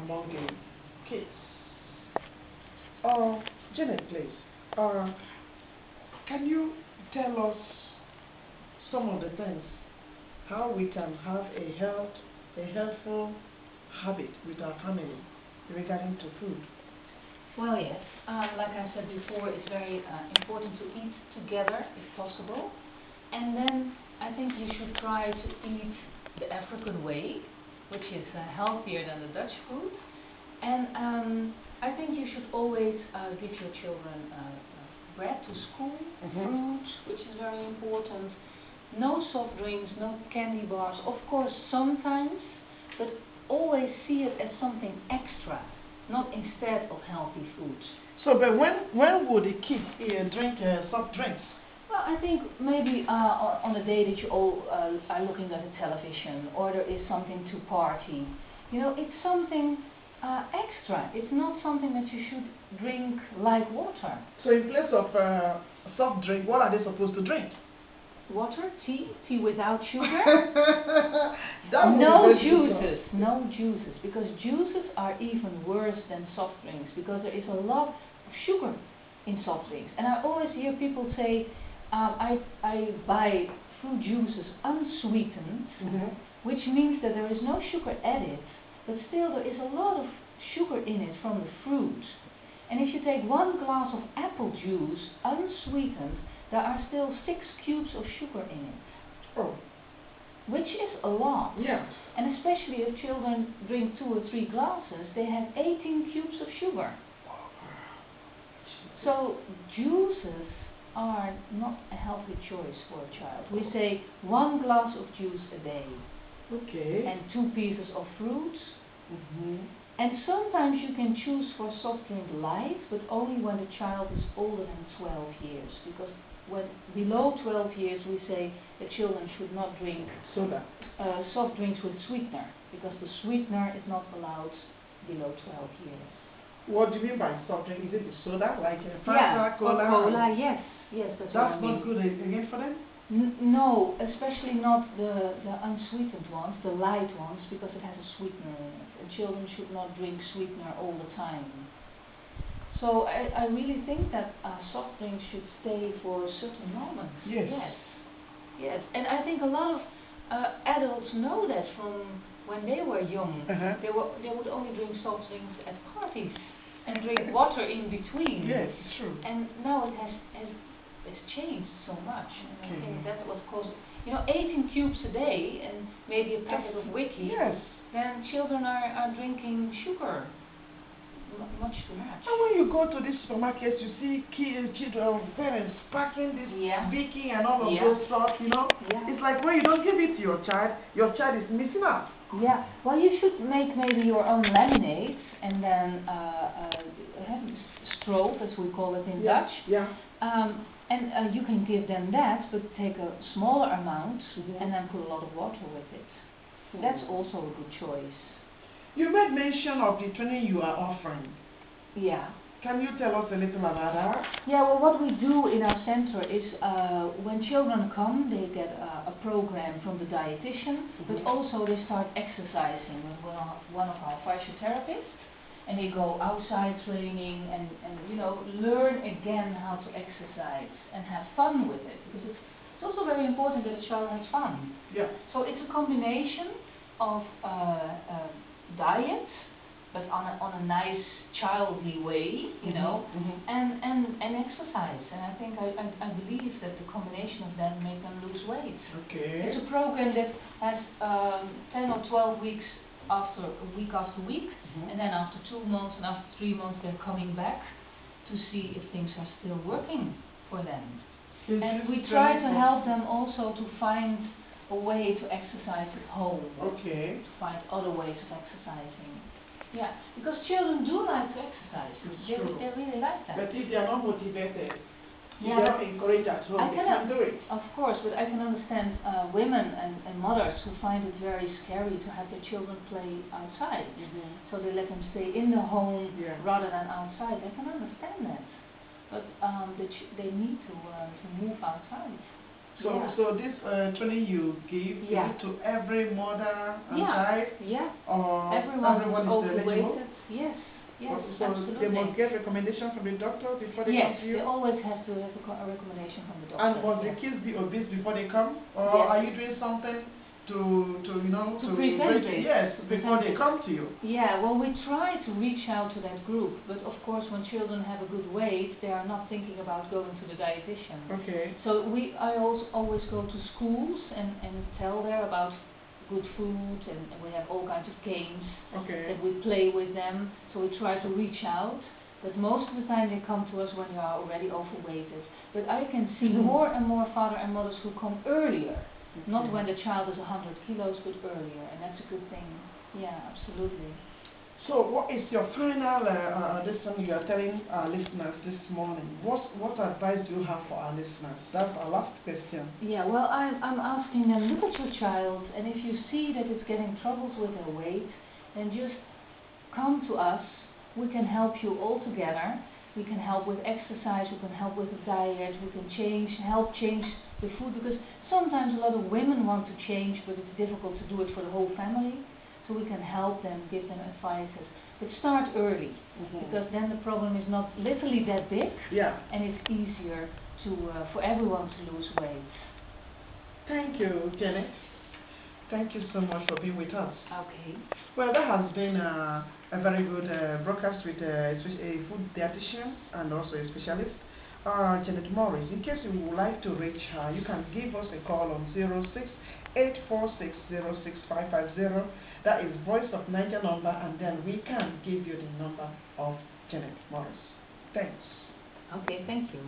among kids. Janet, please, can you tell us some of the things how we can have a healthful habit with our family regarding to food? Well, yes. Like I said before, it's very important to eat together if possible. And then I think you should try to eat the African way, which is healthier than the Dutch food. And I think you should always give your children bread to school, fruit, which is very important. No soft drinks, no candy bars. Of course, sometimes, but always see it as something extra, not instead of healthy foods. So, but when would the kids drink soft drinks? Well, I think maybe on a day that you all are looking at the television, or there is something to party. You know, it's something extra. It's not something that you should drink like water. So in place of soft drink, what are they supposed to drink? Water, tea without sugar. No juices, because juices are even worse than soft drinks, because there is a lot of sugar in soft drinks. And I always hear people say, I buy fruit juices unsweetened, which means that there is no sugar added, but still there is a lot of sugar in it from the fruit. And if you take 1 glass of apple juice unsweetened, there are still 6 cubes of sugar in it. Oh. Which is a lot. Yeah. And especially if children drink 2 or 3 glasses, they have 18 cubes of sugar. So juices are not a healthy choice for a child. We say 1 glass of juice a day. Okay. And 2 pieces of fruits. And sometimes you can choose for soft drink light, but only when the child is older than 12 years. Because when below 12 years we say that children should not drink soda, soft drinks with sweetener, because the sweetener is not allowed below 12 years. What do you mean by soft drink? Is it the soda, like Fanta, cola? Cola, yes, that's what I mean. Not good again for them? No, especially not the unsweetened ones, the light ones, because it has a sweetener in it. And children should not drink sweetener all the time. So I really think that soft drinks should stay for certain moments. Yes. Yes. And I think a lot of adults know that from when they were young. They would only drink soft drinks at parties and drink water in between. Yes, true. And now it has changed so much. And I think that was caused, 18 cubes a day and maybe a packet of wiki. Yes. Then children are drinking sugar. Much too much. And when you go to these supermarkets, you see children, parents packing this baking and all of those stuff, It's like when you don't give it to your child is missing out. Yeah, well, you should make maybe your own lemonade and then have stroop, as we call it in Dutch. Yeah. And you can give them that, but take a smaller amount and then put a lot of water with it. That's also a good choice. You made mention of the training you are offering. Yeah. Can you tell us a little about that? Yeah, well, what we do in our center is when children come, they get a program from the dietician, but also they start exercising with one of our physiotherapists, and they go outside training and learn again how to exercise and have fun with it, because it's also very important that a child has fun. Yeah. So it's a combination of diet, but on a nice childly way, and exercise. And I think I believe that the combination of them make them lose weight. Okay. It's a program that has 10 or 12 weeks week after week, and then after 2 months and after 3 months they're coming back to see if things are still working for them. And we try to help them also to find a way to exercise at home. Okay. To find other ways of exercising. Yeah, because children do like to exercise. They really like that. But if they are not motivated, they are Yeah, not encouraged at home, they can't do it. Of course, but I can understand women and mothers who find it very scary to have their children play outside. So they let them stay in the home rather than outside. I can understand that. But they need to move outside. So, so this training you give, is it to every mother and child? Yeah. Or everyone is eligible? overweighted. Yes. Yes, so absolutely. They must get recommendation from the doctor before they come to you? Yes, they always have to have a recommendation from the doctor. And must the kids be obese before they come? Or are you doing something to prevent it? Yes, before they come to you. Yeah, well, we try to reach out to that group, but of course when children have a good weight, they are not thinking about going to the dietitian. Okay. So I also always go to schools and tell there about good food, and we have all kinds of games that we play with them, so we try to reach out. But most of the time they come to us when they are already overweighted. But I can see more and more father and mothers who come earlier. Not when the child is 100 kilos, but earlier, and that's a good thing. Yeah, absolutely. So, what is your final lesson you are telling our listeners this morning? What advice do you have for our listeners? That's our last question. Yeah, well, I'm asking them, look at your child, and if you see that it's getting troubles with their weight, then just come to us. We can help you all together. We can help with exercise, we can help with the diet, we can help change the food, because sometimes a lot of women want to change, but it's difficult to do it for the whole family. So we can help them, give them advices. But start early, because then the problem is not literally that big, and it's easier for everyone to lose weight. Thank you, Janet. Thank you so much for being with us. Okay. Well, that has been a very good broadcast with a food dietitian and also a specialist, Janet Murris. In case you would like to reach her, you can give us a call on 06-846-06550. That is Voice of Niger number, and then we can give you the number of Janet Murris. Thanks. Okay, thank you.